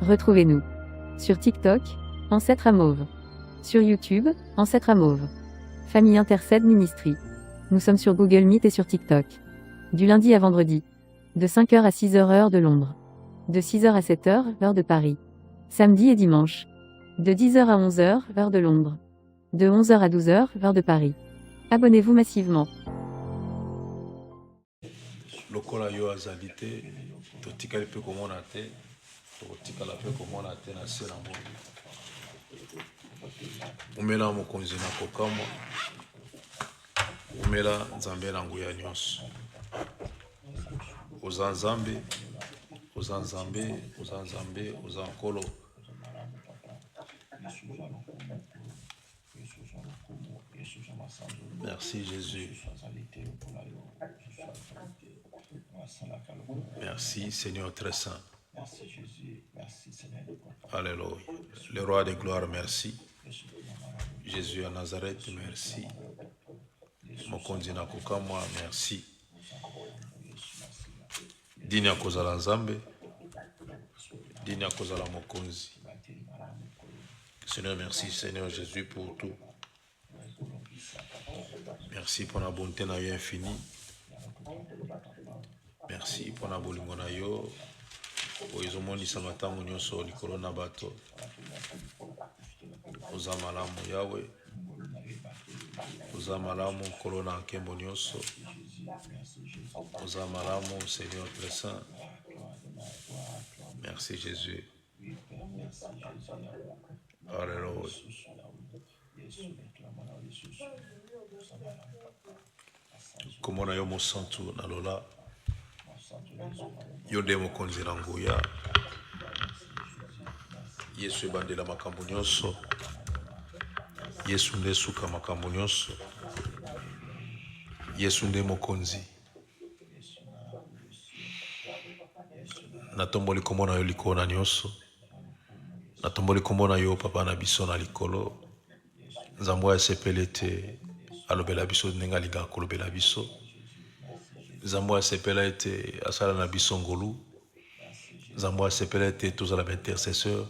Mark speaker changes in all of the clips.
Speaker 1: Retrouvez-nous sur TikTok, Ancêtre à Mauve. Sur YouTube, Ancêtre à Mauve. Famille Intercède Ministry. Nous sommes sur Google Meet et sur TikTok. Du lundi à vendredi. De 5h à 6h heure de Londres. De 6h à 7h, heure de Paris. Samedi et dimanche. De 10h à 11h, heure de Londres. De 11h à 12h, heure de Paris. Abonnez-vous massivement.
Speaker 2: Lokola yo azali te, totikali pe komona te, totikala pe komona te na se na moyi. Umela mokonzi na kokamwa, umela nzambe na nguya nyonso. Oza nzambe, oza nzambe, oza nzambe, oza nkolo. Merci Jésus. Merci Seigneur très saint.
Speaker 3: Merci Jésus, merci Seigneur.
Speaker 2: Alléluia. Le roi de gloire, merci. Jésus à Nazareth, merci. Mokonzi na kokamwa, merci. Dini ya kozala nzambe, dini ya kozala mokonzi. Seigneur, merci Seigneur Jésus pour tout. Merci pour la bonté na yo infinie. Merci pour la bolingo na yo. Oizomonisa matango nyonso likolo na bato. Oza malamu Yahweh. Oza malamu nkolo na nkembo nyonso. Oza malamu Seigneur très saint. Merci Jésus. Alléluia. Komona yo mosantu na lola. Yo nde mokonzi na nguya. Yesu ebandela makambo nyonso. Yesu nde suka makambo nyonso. Yesu nde mokonzi. Natomboli komona yo likolo na nyonso. Natomboli komona yo papa na biso na likolo. Nzambe asepele te alobela biso ndenge alingaka kolobela biso. Nzambe asepela ete asala na biso ngolu. Nzambe asepela ete tozala ba intercesseur.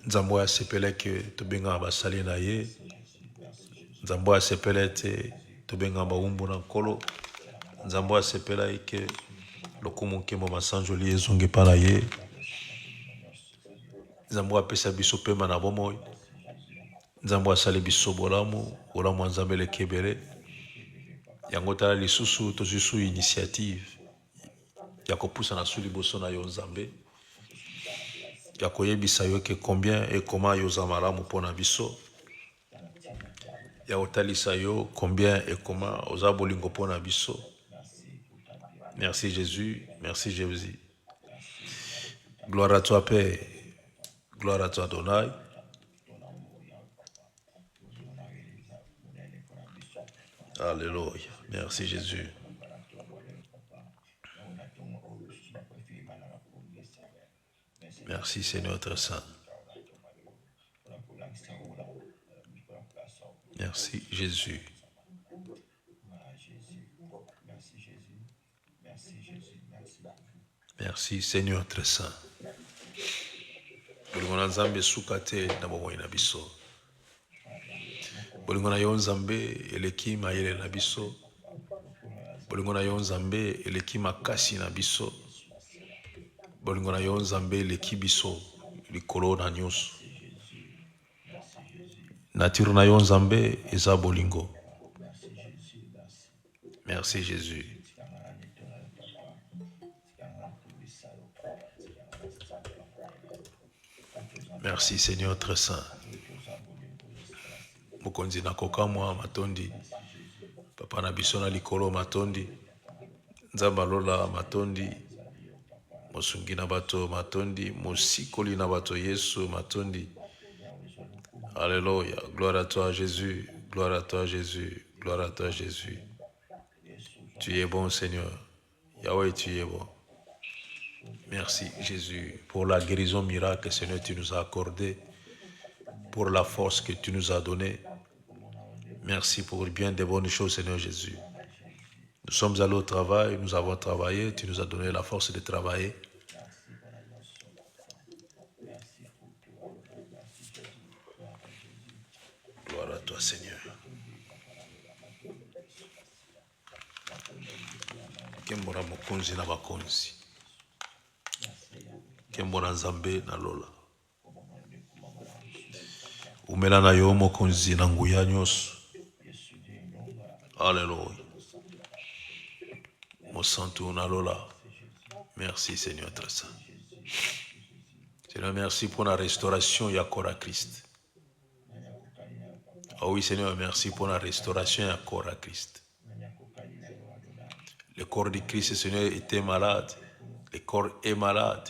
Speaker 2: Nzambe asepela ete tobengaka basali na ye. Nzambe asepela ete tobengaka bawumbu na nkolo. Nzambe asepela ete lokumu nkembo masanjoli ezongi epai na ye. Nzambe apesa biso pema na bomoi. Nzambe asali biso bolamu, bolamu ya Nzambe eleki ebele. Yango tala lisusu tozwi su initiative ya kopusa na su liboso na yo Nzambe. Ya koyebisa yo ke combien et comment yo za malamu mpona biso. Ya kotalisa yo combien et comment oza bolingo mpona biso. Merci Jésus, merci Jésus. Gloire à toi Père, gloire à toi Adonai. Alléluia, merci Jésus. Merci Seigneur très saint. Merci Jésus. Merci Seigneur très saint. Bolingo na Nzambe suka te na bomoi na biso. Bolingo na yo Nzambe eleki mayele na biso. Bolingo na yo Nzambe eleki makasi na biso. Bolingo na yo Nzambe eleki biso likolo na nyonso. Nature na yo Nzambe eza bolingo. Merci Jésus. Merci Seigneur très saint. Mokonzi na kokamwa matondi. Papa na biso na likolo matondi. Nzamba lola matondi. Mosungi na bato matondi. Mosikoli na bato Yesu matondi. Alléluia. Gloire à toi Jésus. Gloire à toi Jésus. Gloire à toi Jésus. Tu es bon Seigneur. Yahweh, tu es bon. Merci Jésus pour la guérison miracle, Seigneur, tu nous as accordé. pour la force que tu nous as donnée. Merci pour bien des bonnes choses, Seigneur Jésus. Nous sommes allés au travail, nous avons travaillé, tu nous as donné la force de travailler. Gloire à toi, Seigneur. Kembona mokonzi na bakonzi. Kembona nzambe na lola. Umela na yo mokonzi na nguya nyonso. Alléluia. Mosantu na lola. Merci Seigneur très saint. Seigneur, merci pour la restauration ya corps à Christ. Ah oui Seigneur, merci pour la restauration ya corps à Christ. Le corps de Christ, Seigneur, était malade. Le corps est malade.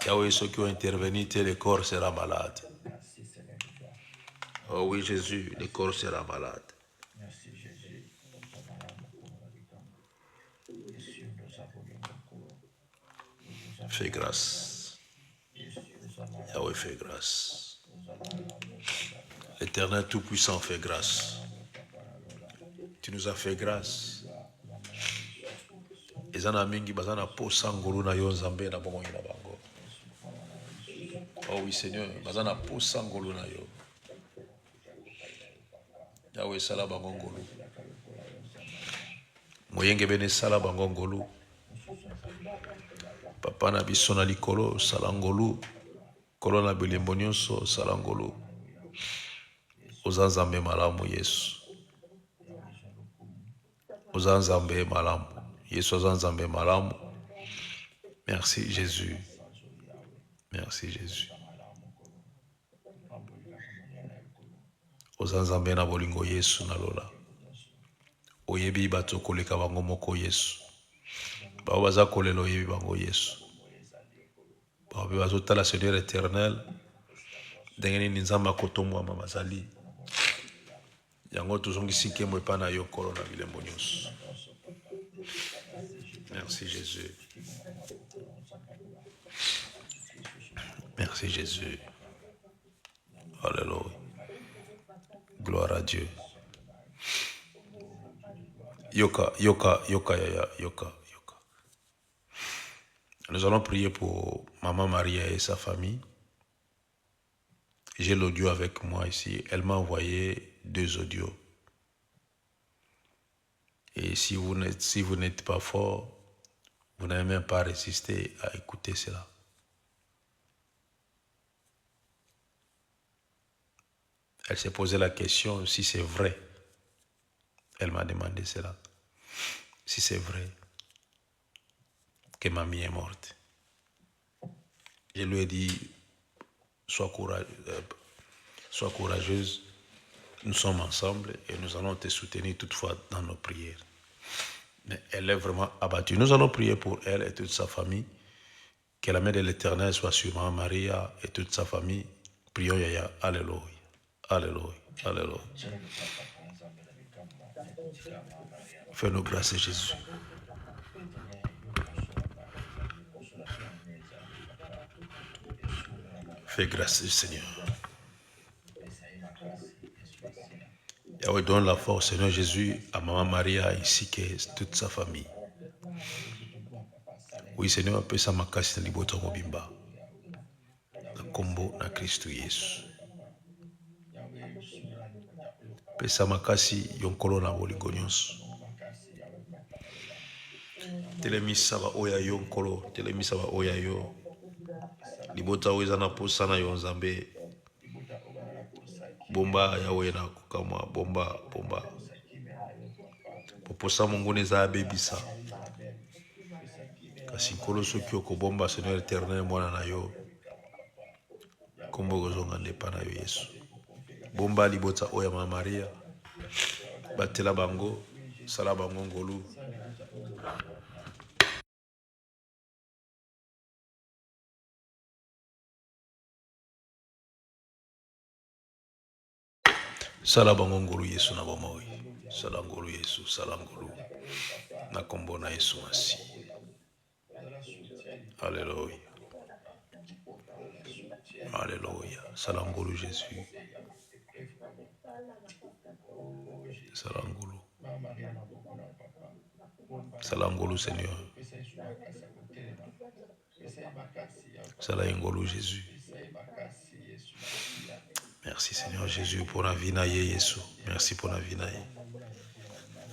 Speaker 2: Yahweh, ceux qui ont intervenu, le corps sera malade. Oh oui, Jésus, le corps sera malade. Fais grâce. Yahweh, fais grâce. L'Éternel Tout-Puissant fait grâce. Tu nous as fait grâce. Ezana mingi bazana posa ngolu na yo nzambe na bomoi na bango. Oh oui Seigneur, bazana posa ngolu na yo. Yahweh sala bango ngolu. Moyenge bene sala bango ngolu. Papa na biso na likolo sala ngolu. Kolo na bilembo nyonso sala ngolu. Oza nzambe malamu Yesu. Oza nzambe malamu. Yesu oza nzambe malamu. Merci Jésus. Merci Jésus. Oza nzambe na bolingo Yesu na lola. Oyebi bato koleka bango moko Yesu. Bao baza kolela oyebi bango Yesu. Bao bazo tala Seigneur éternel. Ndenge nini nzambe akotomwama bazali. Yango tozongisi nkembo epai na yo nkolo na bilembo nyonso. Merci Jésus. Merci Jésus. Alléluia. Gloire à Dieu. Yoka. Nous allons prier pour Maman Maria et sa famille. J'ai l'audio avec moi ici. Elle m'a envoyé 2 audios. Et si vous n'êtes pas fort, vous n'avez même pas résisté à écouter cela. Elle s'est posé la question si c'est vrai. Elle m'a demandé cela. Si c'est vrai que mamie est morte. Je lui ai dit, sois courageuse. Nous sommes ensemble et nous allons te soutenir toutefois dans nos prières. Mais elle est vraiment abattue. Nous allons prier pour elle et toute sa famille. Que la main de l'Éternel soit sur Maman Maria et toute sa famille. Prions Yaya. Alléluia. Alléluia. Alléluia. Fais-nous grâce Jésus. Fais grâce Seigneur. Yahweh donne la force Seigneur Jésus à Maman Maria ainsi que toute sa famille. Oui Seigneur, pesa makasi na libota mobimba. Na kombo na Kristo Yesu. Pesa makasi yonkolo na bolingo nyonso. Telemisa ba oya yonkolo, telemisa ba oya yo. Libota oyo na posa na yo nzambe. Bomba Yahweh na kukamwa bomba. Poposa mungu neza abebisa. Kasi nkolo soki okobomba Seigneur éternel mwana na yo. Kombo gozonga ndepa na yo Yesu. Bomba libota oya Mama Maria. Batela bango, sala bango ngolu. Sala bango ngolu Yesu na bomoi. Sala ngolu Yesu, sala ngolu. Na kombo na Yesu masi. Alléluia. Alléluia. Salangolo Jésus. Salangolo. Salangolo Seigneur. Salangolo Jésus. Merci Seigneur Jésus pour la vie naïe Yesu. Merci pour la vie naïe.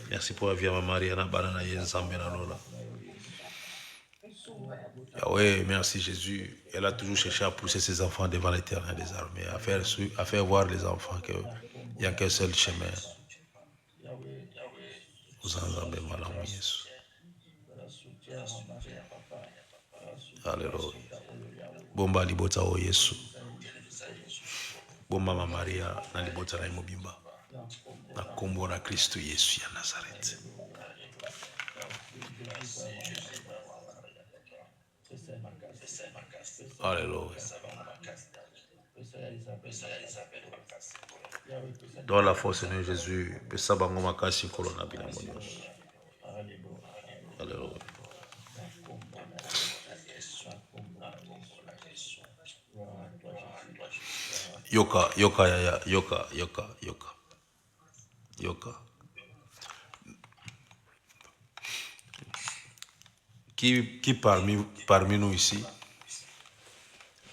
Speaker 2: Merci pour la vie à Mariana Banana Yenzambe Nanola. Yahweh, merci Jésus. Elle a toujours cherché à pousser ses enfants devant l'Éternel des armées, à faire voir les enfants qu'il n'y a qu'un seul chemin. Vous en avez mal en Jésus. Alléluia. Bomba libota o Yesu. Bomba mama Maria na libota na imobimba. Na kombo na Kristo Yesu ya Nazareth. Alléluia. Dans la force de Jésus, besabango makasi kolona binamonios. Alléluia. Yoka, yoka, yaya, yoka, yoka, yoka. Yoka. Qui parmi nous ici,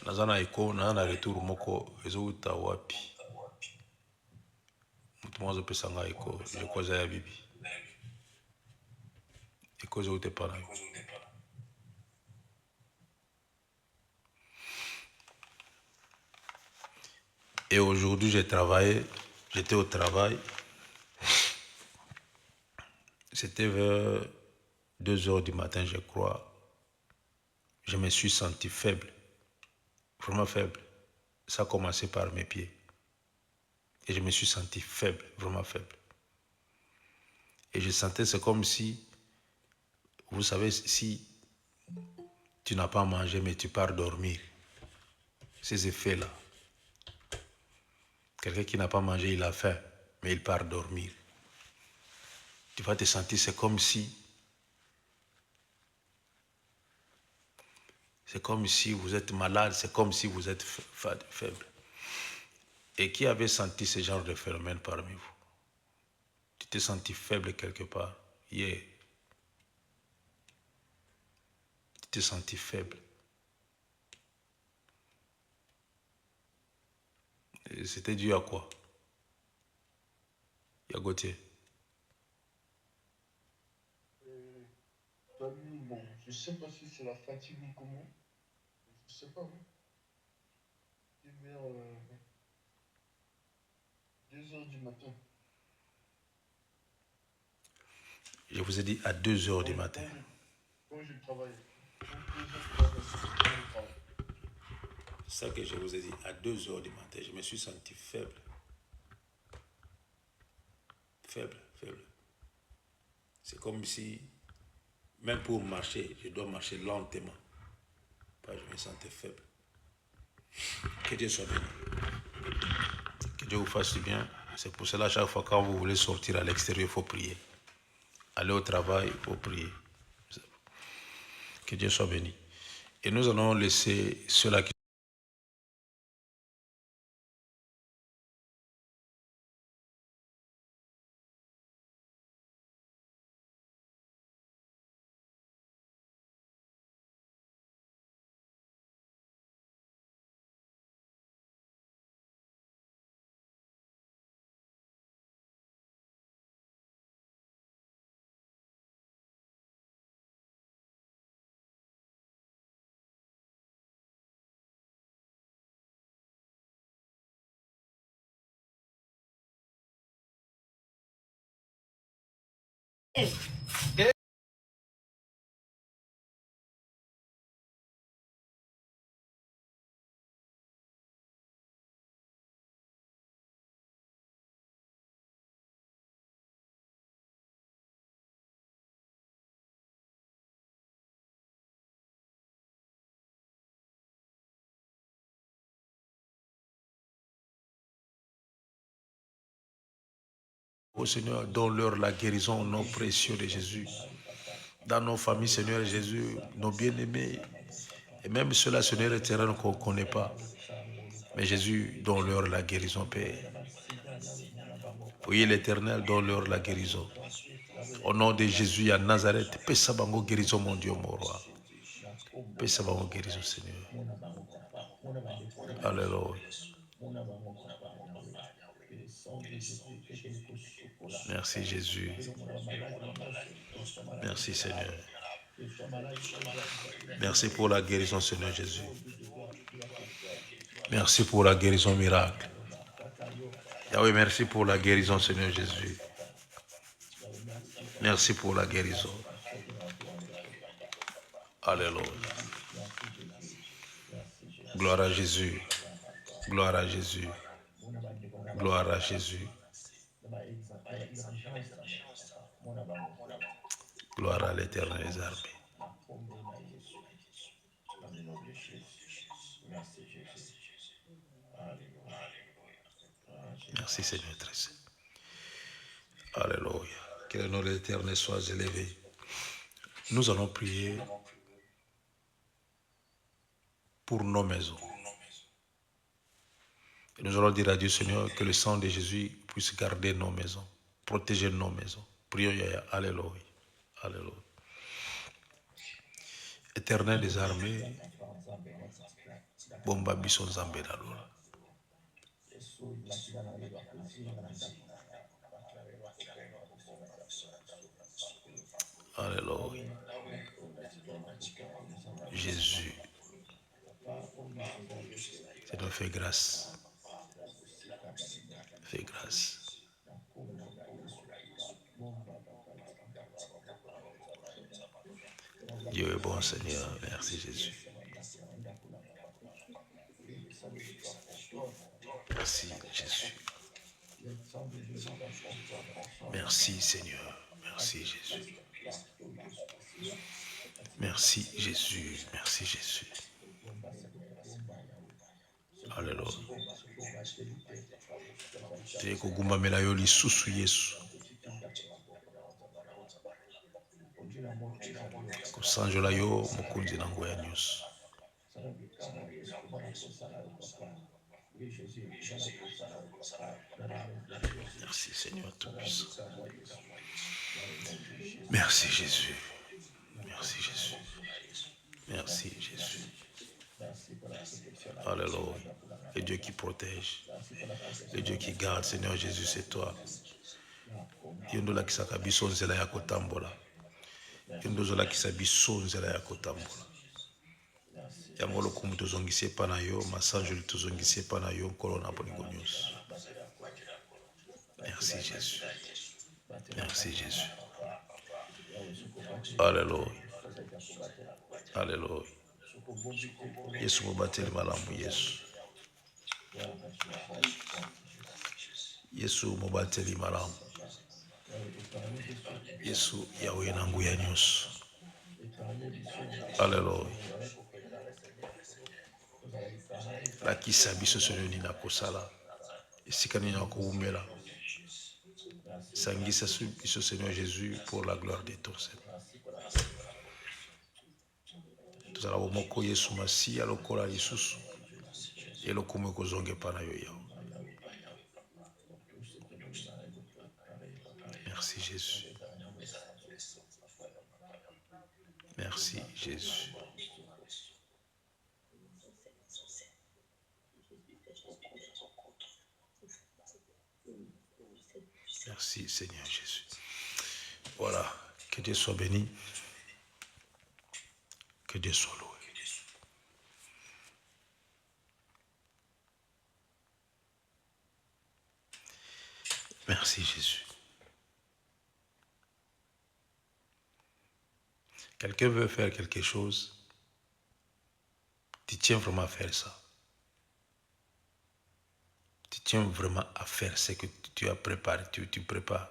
Speaker 2: nazana eko, na retour moko, ezouta wapi. Mutumozo pesanga eko, eko zaya bibi. Eko zoute pana. Et aujourd'hui, j'étais au travail. C'était vers 2 heures du matin, je crois. Je me suis senti faible, vraiment faible. Ça a commencé par mes pieds. Et je me suis senti faible, vraiment faible. Et je sentais, c'est comme si, vous savez, si tu n'as pas mangé, mais tu pars dormir. Ces effets-là. Quelqu'un qui n'a pas mangé, il a faim, mais il part dormir. Tu vas te sentir, c'est comme si vous êtes malade, c'est comme si vous êtes faible. Et qui avait senti ce genre de phénomène parmi vous? Tu t'es senti faible quelque part hier. Tu t'es senti faible. Et c'était dû à quoi? Yagotier.
Speaker 4: Bon, je ne sais pas si c'est la fatigue ou comment. Je ne sais pas. C'est vers 2 heures du matin.
Speaker 2: Je vous ai dit à 2 heures du matin.
Speaker 4: Quand je travaille.
Speaker 2: C'est ça que je vous ai dit, à 2 heures du matin, je me suis senti faible. Faible. C'est comme si, même pour marcher, je dois marcher lentement. Je me sentais faible. Que Dieu soit béni. Que Dieu vous fasse du bien. C'est pour cela, chaque fois quand vous voulez sortir à l'extérieur, il faut prier. Aller au travail, il faut prier. Que Dieu soit béni. Et nous allons laisser ceux-là qui Ô Seigneur, donne-leur la guérison au nom précieux de Jésus. Dans nos familles, Seigneur Jésus, nos bien-aimés, et même ceux-là, Seigneur éternel, qu'on ne connaît pas. Mais Jésus, donne-leur la guérison, Père. Oui, l'Éternel, donne-leur la guérison. Au nom de Jésus à Nazareth, paix sabango guérison, mon Dieu, mon roi. Paix sabango guérison, Seigneur. Alléluia. Merci Jésus. Merci Seigneur. Merci pour la guérison, Seigneur Jésus. Merci pour la guérison miracle. Yahweh, merci pour la guérison, Seigneur Jésus. Merci pour la guérison. Alléluia. Gloire à Jésus. Gloire à Jésus. Gloire à Jésus. Gloire à l'Éternel des armées. Merci Seigneur très saint. Alléluia. Que le nom de l'Éternel soit élevé. Nous allons prier pour nos maisons. Et nous allons dire à Dieu, Seigneur, que le sang de Jésus puisse garder nos maisons, protéger nos maisons. Prions, Yahya. Alléluia. Alléluia. Éternel des armées, bomba bison zambe na lola. Alléluia. Jésus, Seigneur, fais grâce. Fais grâce. Dieu est bon, Seigneur. Merci, Jésus. Merci, Jésus. Merci, Seigneur. Merci, Jésus. Merci, Jésus. Merci, Jésus. Alléluia. Te kogumbamela yo lisusu Yesu. Kosanjola yo mokonzi na nguya nyonso. Merci Seigneur Tout-Puissant. Merci Jésus. Merci Jésus. Merci Jésus. Alléluia. Le Dieu qui protège. Le Dieu qui garde. Seigneur Jésus, c'est toi. Yondo lakisaka biso nzela ya kotambola. Yondo zolakisa biso nzela ya kotambola. Yango lokumu tozongisi epa na yo, masanjoli tozongisi epa na yo, nkolo na bolingo nyonso. Merci Jésus. Merci Jésus. Alléluia. Alléluia. Yesu mobateli malamu Yesu. Yesu mobateli malamu. Yesu Yahweh na nguya nyonso. Alléluia. Lakisa biso solo nini na kosala. Esika nini na koumela. Sangisa biso Seigneur Jésus pour la gloire de ton Seigneur. Tozala bomoko Yesu Masiya lokola lisusu. Elokumu ekozonga epa na yo Yawe. Merci Jésus. Merci Jésus. Merci Seigneur Jésus. Voilà, que Dieu soit béni. Que Dieu soit loué. Merci Jésus. Quelqu'un veut faire quelque chose, tu tiens vraiment à faire ça. Tu tiens vraiment à faire ce que tu as préparé, tu prépares.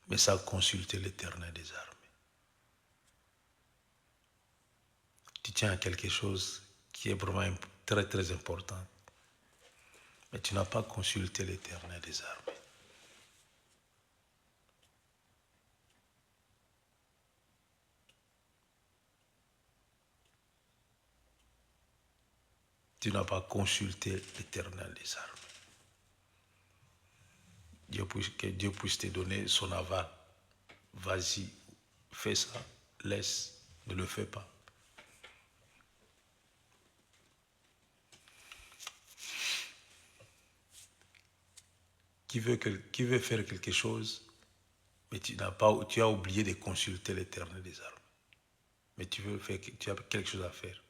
Speaker 2: Mais ça, consulter l'Éternel des armées. Tu tiens à quelque chose qui est vraiment très très important. Mais tu n'as pas consulté l'Éternel des armées. tu n'as pas consulté l'Éternel des armées. Que Dieu puisse te donner son aval. Vas-y, fais ça, laisse, ne le fais pas. Qui veut faire quelque chose, mais tu as oublié de consulter l'Éternel des armées. Mais tu as quelque chose à faire.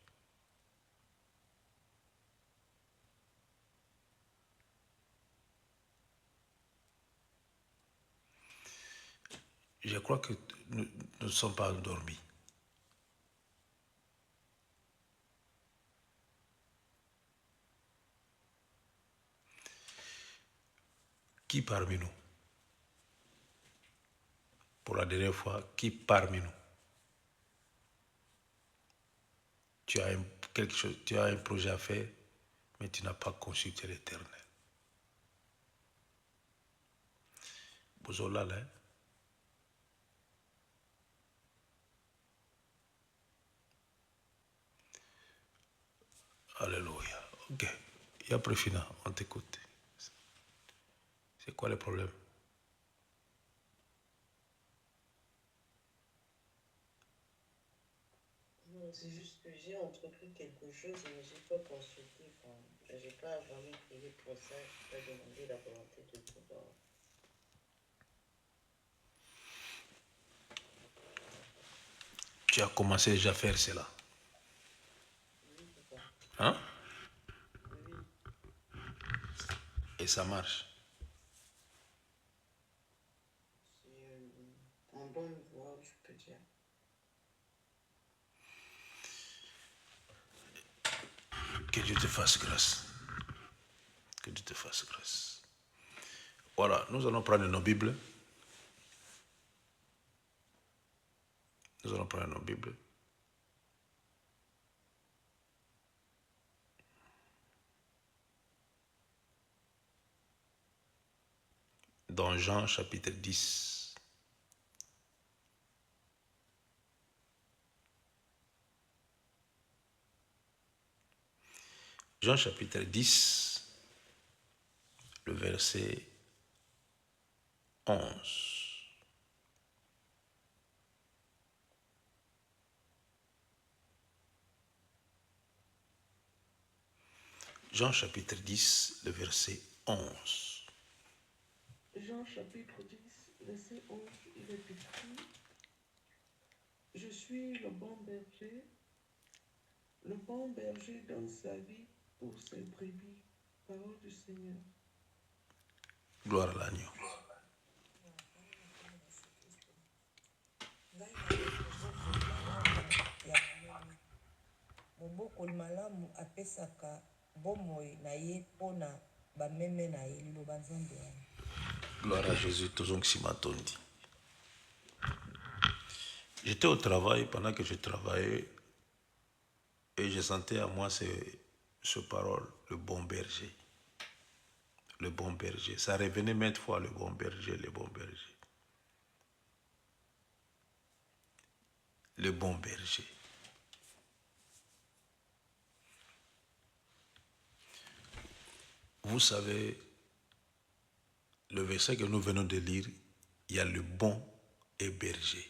Speaker 2: Je crois que nous ne sommes pas endormis. Qui parmi nous, pour la dernière fois, qui parmi nous, tu as un projet à faire, mais tu n'as pas consulté l'Éternel. Bozola là. Alléluia. Ok. Il y a Préfina, on t'écoute. C'est quoi le problème?
Speaker 5: Non, c'est juste que j'ai entrepris quelque chose, mais je n'ai pas consulté. Enfin, je n'ai pas vraiment prié pour ça. Je n'ai pas demandé la volonté de Dieu.
Speaker 2: Tu as commencé déjà à faire cela.
Speaker 5: Oui, papa.
Speaker 2: Hein?
Speaker 5: Oui.
Speaker 2: Et ça marche.
Speaker 5: C'est en bonne voie, je peux dire.
Speaker 2: Que Dieu te fasse grâce. Que Dieu te fasse grâce. Voilà, nous allons prendre nos Bibles. Nous allons prendre nos Bibles. Dans Jean chapitre 10. Jean chapitre 10, le verset 11. Jean chapitre 10, le verset 11.
Speaker 6: Jean chapitre 10, verset 11, il est écrit: Je suis le bon berger donne sa vie pour ses brebis. Parole du Seigneur.
Speaker 2: Gloire à l'agneau.
Speaker 7: mobokoli malamu apesaka bomoi na ye mpona bameme na ye liloba nzambe wana.
Speaker 2: Gloire à Jésus, toujours si matondi. J'étais au travail pendant que je travaillais et je sentais à moi ce parole, le bon berger. Le bon berger. Ça revenait maintes fois, le bon berger, le bon berger. Le bon berger. Vous savez, le verset que nous venons de lire, il y a le bon et berger.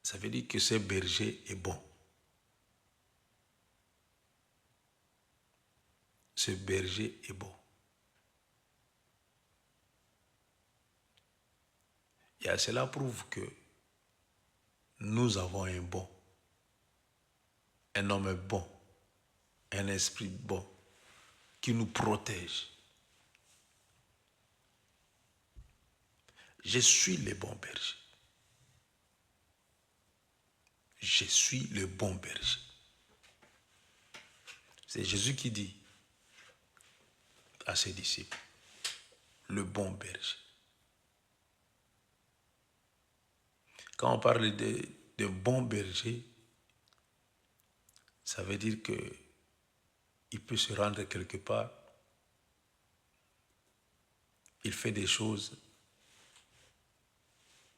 Speaker 2: Ça veut dire que ce berger est bon. Ce berger est bon. Et cela prouve que nous avons un bon, un homme bon, un esprit bon qui nous protège. Je suis le bon berger. Je suis le bon berger. C'est Jésus qui dit à ses disciples, le bon berger. Quand on parle de bon berger, ça veut dire qu'il peut se rendre quelque part, il fait des choses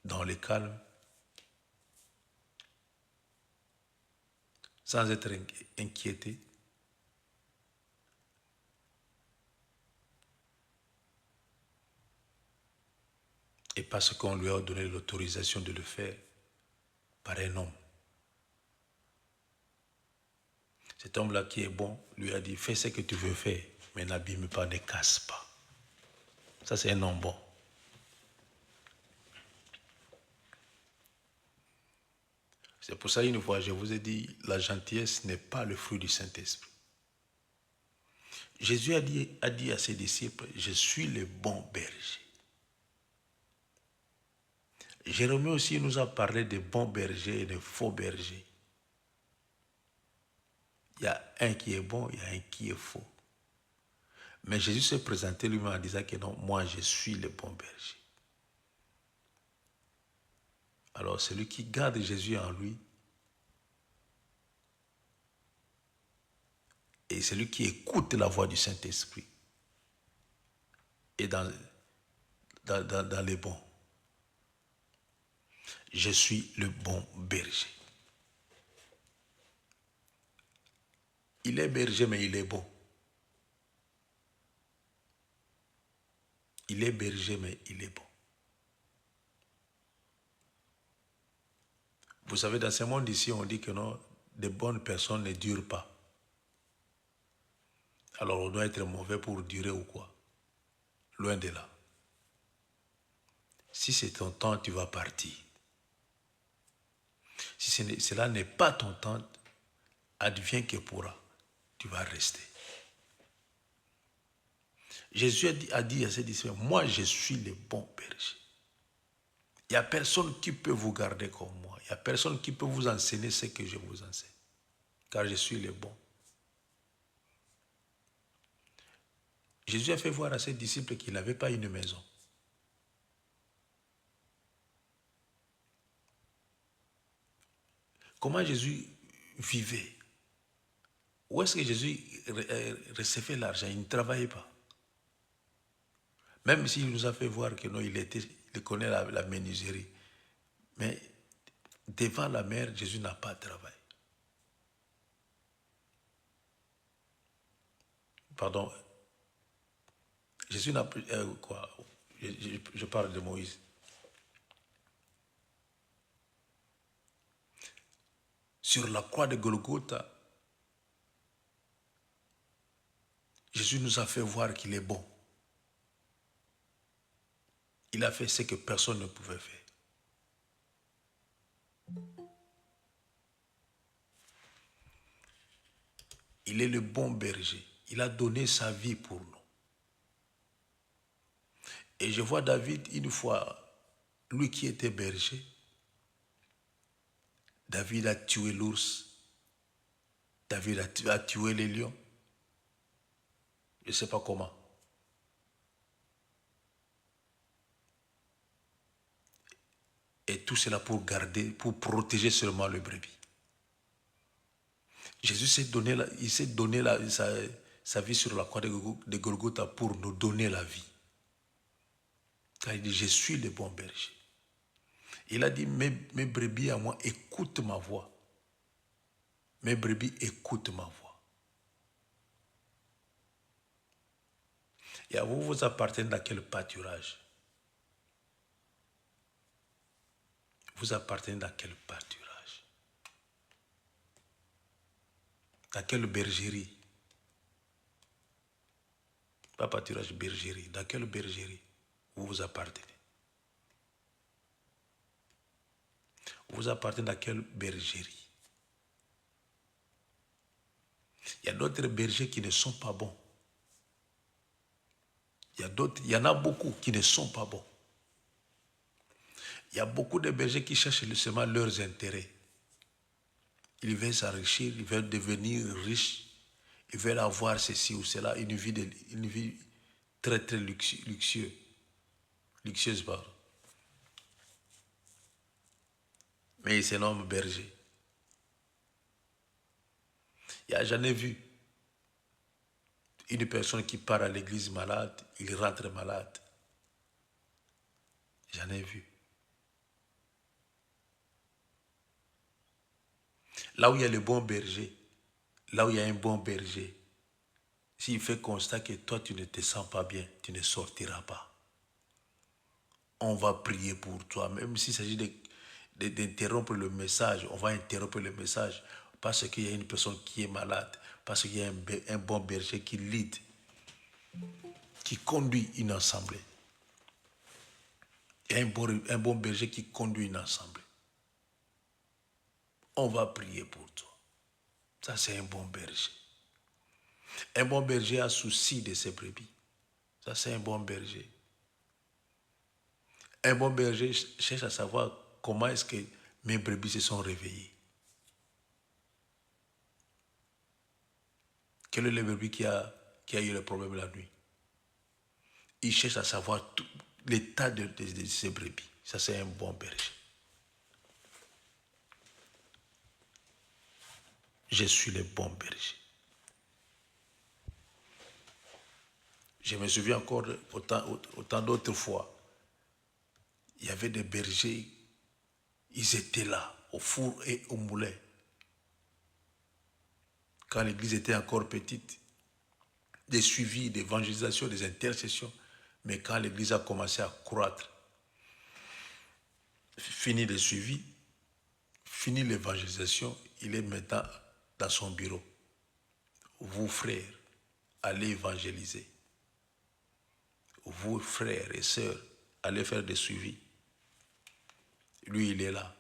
Speaker 2: dans le calme, sans être inquiété. Et parce qu'on lui a donné l'autorisation de le faire par un homme. Cet homme-là qui est bon lui a dit, fais ce que tu veux faire, mais n'abîme pas, ne casse pas. Ça, c'est un homme bon. C'est pour ça, une fois, je vous ai dit, la gentillesse n'est pas le fruit du Saint-Esprit. Jésus a dit à ses disciples, je suis le bon berger. Jérémie aussi nous a parlé de bons bergers et de faux bergers. Il y a un qui est bon, il y a un qui est faux. Mais Jésus s'est présenté lui-même en disant que non, moi je suis le bon berger. Alors celui qui garde Jésus en lui et celui qui écoute la voix du Saint-Esprit est dans les bons. Je suis le bon berger. Il est berger, mais il est bon. Il est berger, mais il est bon. Vous savez, dans ce monde ici, on dit que non, de bonnes personnes ne durent pas. Alors on doit être mauvais pour durer ou quoi? Loin de là. Si c'est ton temps, tu vas partir. Si cela n'est pas ton temps, adviens que pourra, tu vas rester. Jésus a dit à ses disciples, moi je suis le bon berger. Il n'y a personne qui peut vous garder comme moi. Il n'y a personne qui peut vous enseigner ce que je vous enseigne. Car je suis le bon. Jésus a fait voir à ses disciples qu'il n'avait pas une maison. Comment Jésus vivait? Où est-ce que Jésus recevait l'argent? Il ne travaillait pas. Même s'il nous a fait voir que non, il connaît la menuiserie. Mais devant la mer, Jésus n'a pas travaillé. Pardon. Jésus n'a pas... quoi? Je parle de Moïse. Sur la croix de Golgotha, Jésus nous a fait voir qu'il est bon. Il a fait ce que personne ne pouvait faire. Il est le bon berger. Il a donné sa vie pour nous. Et je vois David, une fois, lui qui était berger, David a tué l'ours. David a tué les lions. Je ne sais pas comment. Et tout cela pour garder, pour protéger seulement le brebis. Jésus s'est donné, sa vie sur la croix de Golgotha pour nous donner la vie. Car il dit, je suis le bon berger. Il a dit, mes brebis à moi, écoute ma voix. Mes brebis écoutent ma voix. Et à vous, vous appartenez dans quel pâturage? Vous appartenez dans quel pâturage? Dans quelle bergerie? Pas pâturage, bergerie. Dans quelle bergerie vous appartenez? Vous appartenez dans quelle bergerie? Il y a d'autres bergers qui ne sont pas bons. Il y en a beaucoup qui ne sont pas bons. Il y a beaucoup de bergers qui cherchent seulement leurs intérêts. Ils veulent s'enrichir, ils veulent devenir riches, ils veulent avoir ceci ou cela, une vie très très luxueuse. Pardon. Mais il se nomme berger. J'en ai vu une personne qui part à l'église malade, il rentre malade. J'en ai vu. Là où il y a le bon berger, là où il y a un bon berger, s'il fait constat que toi tu ne te sens pas bien, tu ne sortiras pas. On va prier pour toi, même s'il s'agit d'interrompre le message, on va interrompre le message parce qu'il y a une personne qui est malade, parce qu'il y a un bon berger qui lead, qui conduit une assemblée. Il y a un bon berger qui conduit une assemblée. On va prier pour toi. Ça, c'est un bon berger. Un bon berger a souci de ses brebis. Ça, c'est un bon berger. Un bon berger cherche à savoir comment est-ce que mes brebis se sont réveillées. Quel est le brebis qui a eu le problème la nuit? Il cherche à savoir tout l'état de ses brebis. Ça, c'est un bon berger. Je suis le bon berger. Je me souviens encore, autant d'autres fois, il y avait des bergers, ils étaient là, au four et au moulin. Quand l'église était encore petite, des suivis, des évangélisations, des intercessions. Mais quand l'église a commencé à croître, fini le suivi, fini l'évangélisation, il est maintenant dans son bureau. Vous, frères, allez évangéliser. Vous, frères et sœurs, allez faire des suivis. Lui, il est là.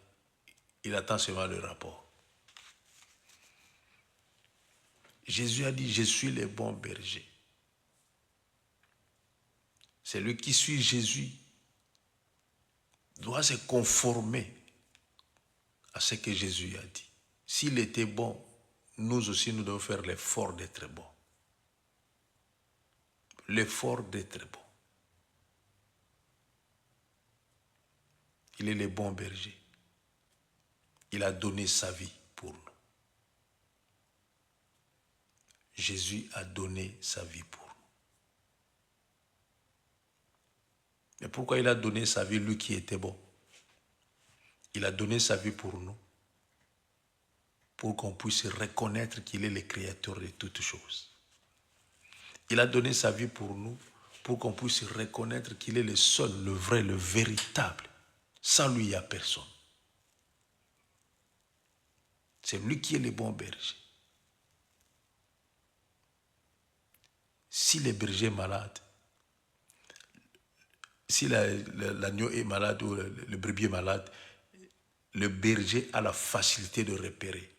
Speaker 2: Il attend seulement le rapport. Jésus a dit, je suis le bon berger. Celui qui suit Jésus doit se conformer à ce que Jésus a dit. S'il était bon, nous aussi, nous devons faire l'effort d'être bon. L'effort d'être bon. Il est le bon berger. Il a donné sa vie pour nous. Jésus a donné sa vie pour nous. Mais pourquoi il a donné sa vie, lui qui était bon? Il a donné sa vie pour nous, pour qu'on puisse reconnaître qu'il est le créateur de toutes choses. Il a donné sa vie pour nous, pour qu'on puisse reconnaître qu'il est le seul, le vrai, le véritable. Sans lui, il n'y a personne. C'est lui qui est le bon berger. Si le berger est malade, si l'agneau est malade ou le brebis est malade, le berger a la facilité de repérer.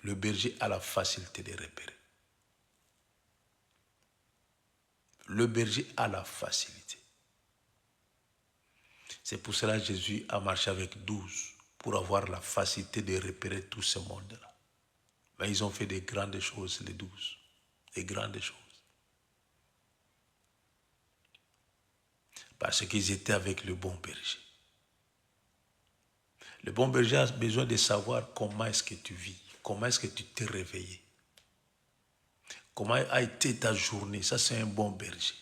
Speaker 2: Le berger a la facilité de repérer. Le berger a la facilité. C'est pour cela que Jésus a marché avec 12, pour avoir la facilité de repérer tout ce monde-là. Mais ils ont fait des grandes choses, les 12. Des grandes choses. Parce qu'ils étaient avec le bon berger. Le bon berger a besoin de savoir comment est-ce que tu vis, comment est-ce que tu t'es réveillé, comment a été ta journée. Ça, c'est un bon berger.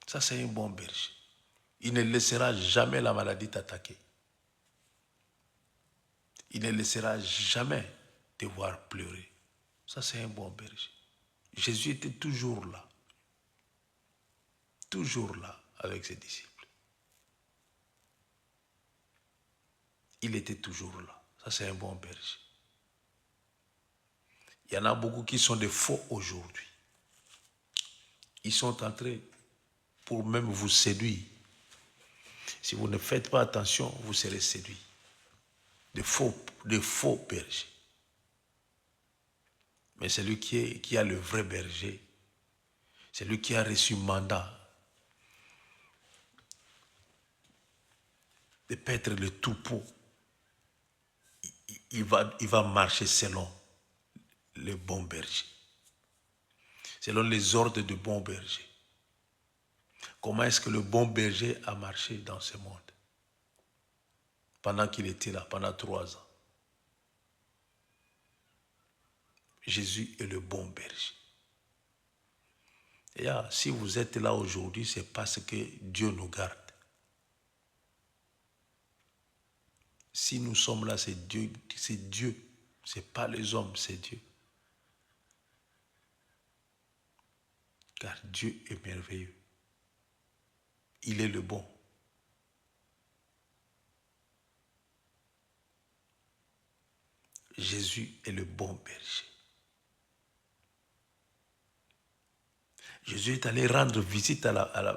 Speaker 2: Ça, c'est un bon berger. Il ne laissera jamais la maladie t'attaquer. Il ne laissera jamais te voir pleurer. Ça, c'est un bon berger. Jésus était toujours là. Toujours là avec ses disciples. Il était toujours là. Ça, c'est un bon berger. Il y en a beaucoup qui sont des faux aujourd'hui. Ils sont entrés pour même vous séduire. Si vous ne faites pas attention, vous serez séduits. De faux bergers. Mais celui qui a le vrai berger, celui qui a reçu mandat de paître le troupeau, il va marcher selon le bon berger. Selon les ordres du bon berger. Comment est-ce que le bon berger a marché dans ce monde? Pendant qu'il était là, pendant 3 ans. Jésus est le bon berger. Et si vous êtes là aujourd'hui, c'est parce que Dieu nous garde. Si nous sommes là, c'est Dieu. C'est Dieu. Ce n'est pas les hommes, c'est Dieu. Car Dieu est merveilleux. Il est le bon. Jésus est le bon berger. Jésus est allé rendre visite à la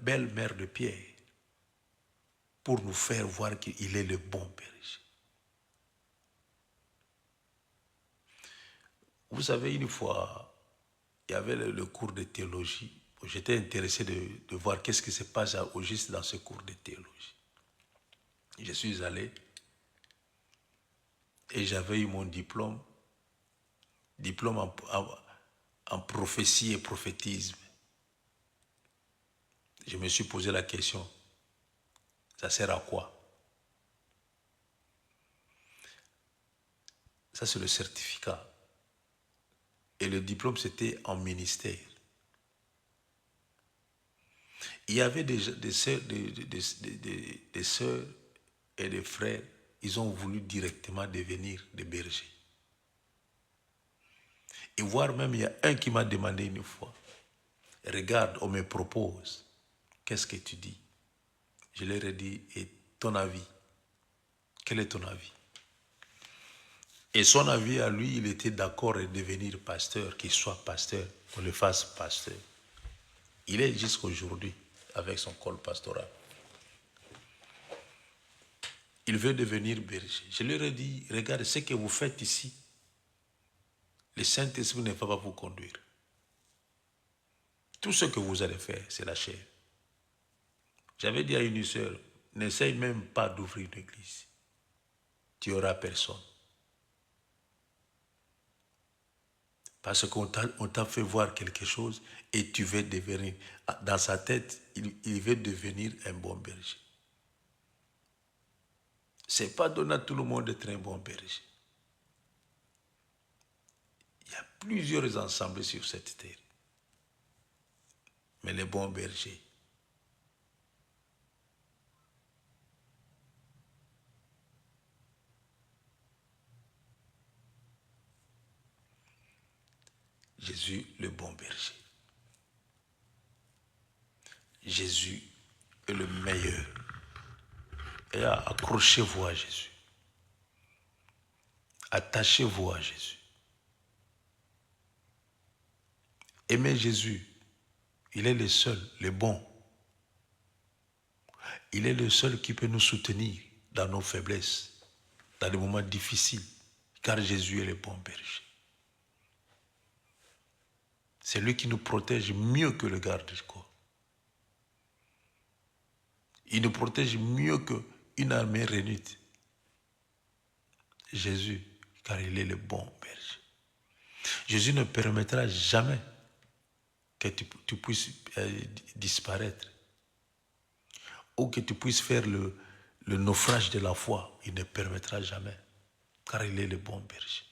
Speaker 2: belle-mère de Pierre pour nous faire voir qu'il est le bon berger. Vous savez, une fois, il y avait le cours de théologie. J'étais intéressé de voir qu'est-ce qui se passe au juste dans ce cours de théologie. Je suis allé et j'avais eu mon diplôme en prophétie et prophétisme. Je me suis posé la question, ça sert à quoi? Ça, c'est le certificat. Et le diplôme, c'était en ministère. Il y avait des sœurs et des frères, ils ont voulu directement devenir des bergers. Et voire même, il y a un qui m'a demandé une fois, regarde, on me propose, qu'est-ce que tu dis? Je leur ai dit, et ton avis? Quel est ton avis? Et son avis à lui, il était d'accord de devenir pasteur, qu'il soit pasteur, qu'on le fasse pasteur. Il est jusqu'aujourd'hui avec son col pastoral. Il veut devenir berger. Je leur ai dit, regarde, ce que vous faites ici, le Saint-Esprit ne va pas vous conduire. Tout ce que vous allez faire, c'est la chair. J'avais dit à une sœur, n'essaye même pas d'ouvrir une église. Tu n'auras personne. Parce qu'on t'a fait voir quelque chose et tu veux devenir, dans sa tête, il veut devenir un bon berger. Ce n'est pas donné à tout le monde d'être un bon berger. Il y a plusieurs ensembles sur cette terre. Mais les bons bergers, Jésus, le bon berger. Jésus est le meilleur. Et accrochez-vous à Jésus. Attachez-vous à Jésus. Aimez Jésus. Il est le seul, le bon. Il est le seul qui peut nous soutenir dans nos faiblesses, dans les moments difficiles, car Jésus est le bon berger. C'est lui qui nous protège mieux que le garde du corps. Il nous protège mieux qu'une armée réunite. Jésus, car il est le bon berger. Jésus ne permettra jamais que tu puisses disparaître ou que tu puisses faire le naufrage de la foi. Il ne permettra jamais, car il est le bon berger.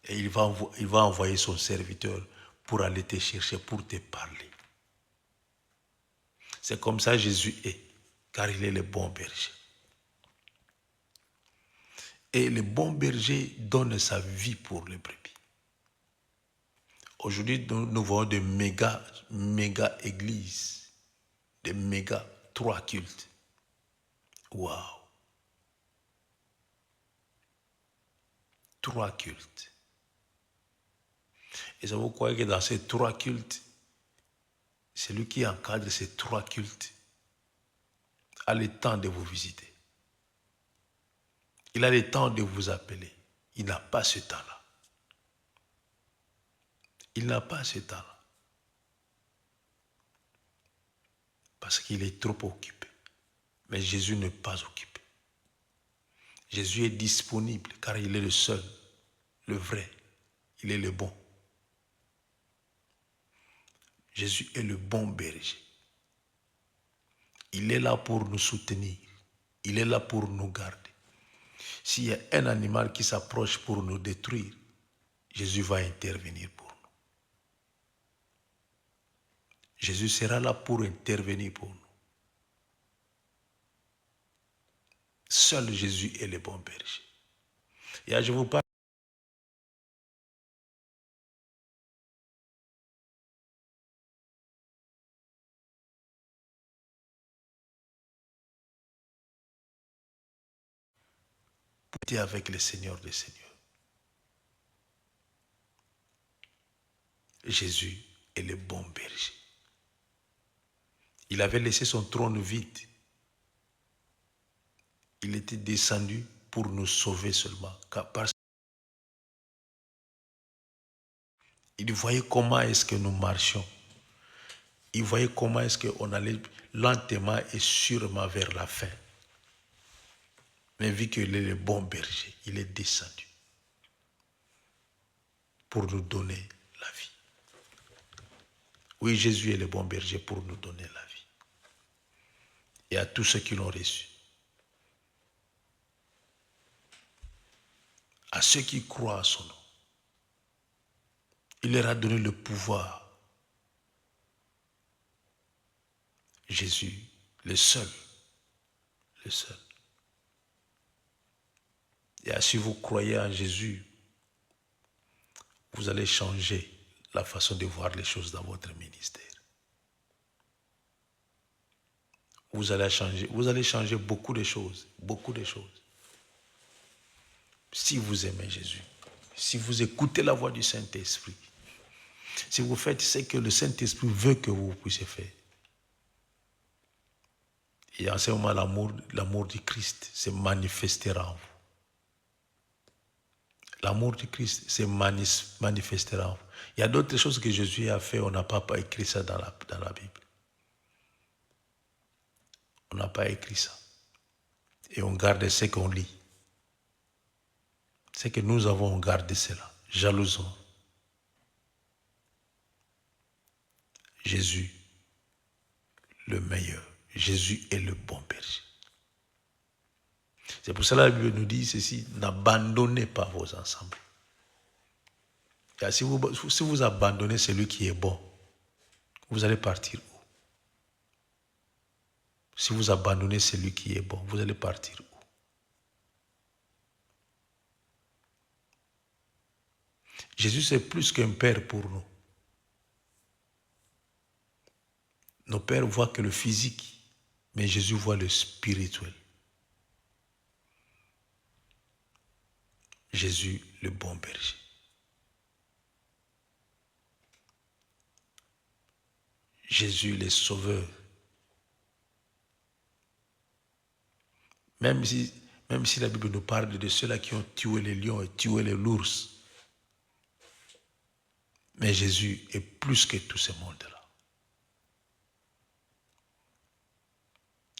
Speaker 2: Et il va envoyer son serviteur pour aller te chercher, pour te parler. C'est comme ça Jésus est, car il est le bon berger. Et le bon berger donne sa vie pour les brebis. Aujourd'hui, nous voyons de méga églises, des méga 3 cultes. Waouh! 3 cultes. Et ça vous croyez que dans ces 3 cultes, celui qui encadre ces 3 cultes a le temps de vous visiter. Il a le temps de vous appeler. Il n'a pas ce temps-là. Il n'a pas ce temps-là. Parce qu'il est trop occupé. Mais Jésus n'est pas occupé. Jésus est disponible car il est le seul, le vrai. Il est le bon. Jésus est le bon berger. Il est là pour nous soutenir. Il est là pour nous garder. S'il y a un animal qui s'approche pour nous détruire, Jésus va intervenir pour nous. Jésus sera là pour intervenir pour nous. Seul Jésus est le bon berger. Et je vous parle. Pour avec le Seigneur des Seigneurs. Jésus est le bon berger. Il avait laissé son trône vide. Il était descendu pour nous sauver seulement. Parce qu'il voyait comment est-ce que nous marchions. Il voyait comment est-ce qu'on allait lentement et sûrement vers la fin. Mais vu qu'il est le bon berger, il est descendu pour nous donner la vie. Oui, Jésus est le bon berger pour nous donner la vie. Et à tous ceux qui l'ont reçu. À ceux qui croient à son nom. Il leur a donné le pouvoir. Jésus, le seul. Le seul. Et si vous croyez en Jésus, vous allez changer la façon de voir les choses dans votre ministère. Vous allez changer beaucoup de choses. Beaucoup de choses. Si vous aimez Jésus, si vous écoutez la voix du Saint-Esprit, si vous faites ce que le Saint-Esprit veut que vous puissiez faire, et en ce moment, l'amour du Christ se manifestera en vous. L'amour du Christ se manifestera en vous. Il y a d'autres choses que Jésus a fait, on n'a pas écrit ça dans la Bible. On n'a pas écrit ça. Et on garde ce qu'on lit. C'est que nous avons gardé cela. Jalousons. Jésus, le meilleur. Jésus est le bon berger. C'est pour cela que la Bible nous dit ceci, n'abandonnez pas vos ensembles. Et si vous abandonnez celui qui est bon, vous allez partir où? Si vous abandonnez celui qui est bon, vous allez partir où? Jésus, c'est plus qu'un père pour nous. Nos pères voient que le physique, mais Jésus voit le spirituel. Jésus, le bon berger. Jésus, le sauveur. Même si la Bible nous parle de ceux-là qui ont tué les lions et tué les ours, mais Jésus est plus que tout ce monde-là.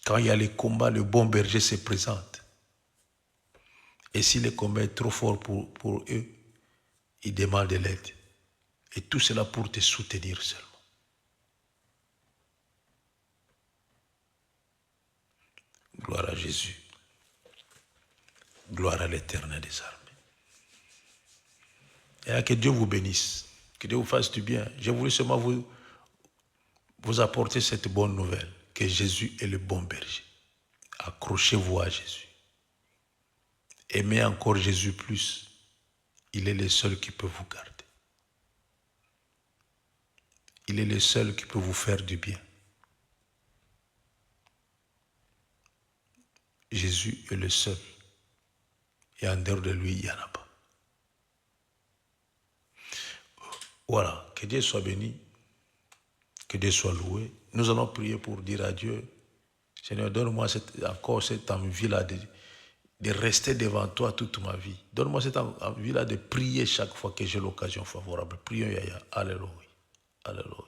Speaker 2: Quand il y a les combats, le bon berger se présente. Et si le combat est trop fort pour eux, ils demandent de l'aide. Et tout cela pour te soutenir seulement. Gloire à Jésus. Gloire à l'Éternel des armées. Et que Dieu vous bénisse. Que Dieu vous fasse du bien. J'ai voulu seulement vous apporter cette bonne nouvelle. Que Jésus est le bon berger. Accrochez-vous à Jésus. Aimez encore Jésus plus. Il est le seul qui peut vous garder. Il est le seul qui peut vous faire du bien. Jésus est le seul. Et en dehors de lui, il n'y en a pas. Voilà, que Dieu soit béni. Que Dieu soit loué. Nous allons prier pour dire à Dieu, Seigneur, donne-moi encore cette envie-là de rester devant toi toute ma vie. Donne-moi cette envie-là de prier chaque fois que j'ai l'occasion favorable. Prions, Yaya. Alléluia. Alléluia.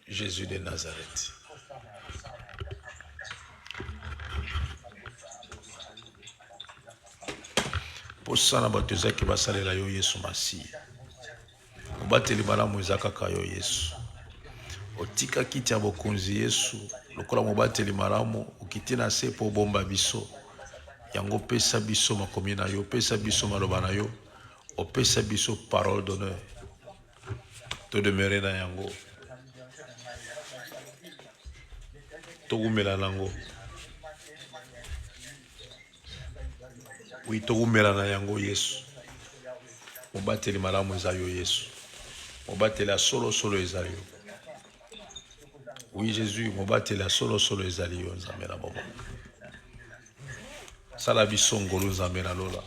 Speaker 2: Jésus de Nazareth. Posana batuzaki basalela yo Yesu Masi. Obateli malamu ezakaka yo Yesu. Otika kiti ya bokonzi Yesu. Lokola mobateli malamu okiti na se po bomba biso. Yango pesa biso makomi na yo, pesa biso maloba na yo. Opesa biso parole d'honneur. To demeurer na yango. tokumela nango. Oui, tokumela na yango Yesu. Mobateli malamu eza yo Yesu. Mobateli ya solo ezali yo. Oui Jésus, mobateli ya solo ezali yo nzambe na bomo. Sala biso ngolu nzambe na lola.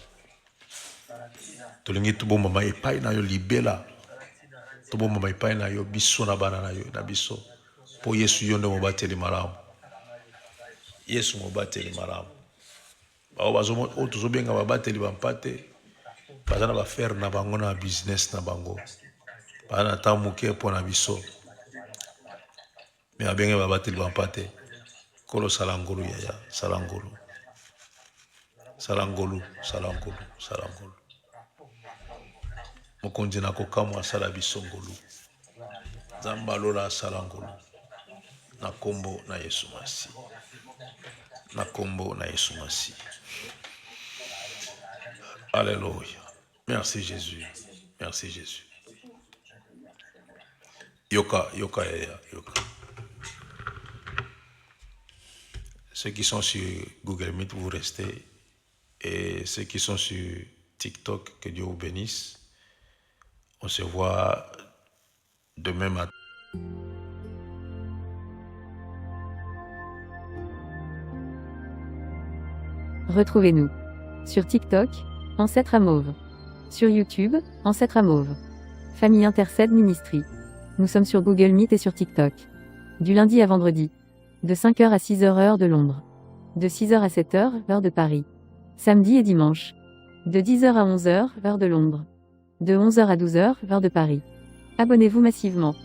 Speaker 2: Tolingi tobomama epai na yo libela. Tobomama epai na yo biso na bana na yo na biso. Po Yesu yo nde mobateli malamu. Yesu mobateli malamu. Bao bazomo tozobenga babateli bampate. Baza na bafaire na bango na business na bango. Baza na temps moke mpo na biso. Me abenge babateli bampate. Kolo salangolu yaya, salangolu. Salangolu, salangolu, salangolu. Mokonzi na kokamwa sala biso ngolu. Nzambe alola salangolu. Na kombo na Yesu Masi. Na kombo na Yesu Masi. Alléluia. Merci Jésus. Merci Jésus. Yoka, yoka, yoka. Ceux qui sont sur Google Meet, vous restez. Et ceux qui sont sur TikTok, que Dieu vous bénisse. On se voit demain matin.
Speaker 1: Retrouvez-nous sur TikTok, Ancêtre à Mauve. Sur YouTube, Ancêtre à Mauve. Famille Intercède Ministry. Nous sommes sur Google Meet et sur TikTok. Du lundi à vendredi. De 5h à 6h heure de Londres. De 6h à 7h, heure de Paris. Samedi et dimanche. De 10h à 11h, heure de Londres. De 11h à 12h, heure de Paris. Abonnez-vous massivement.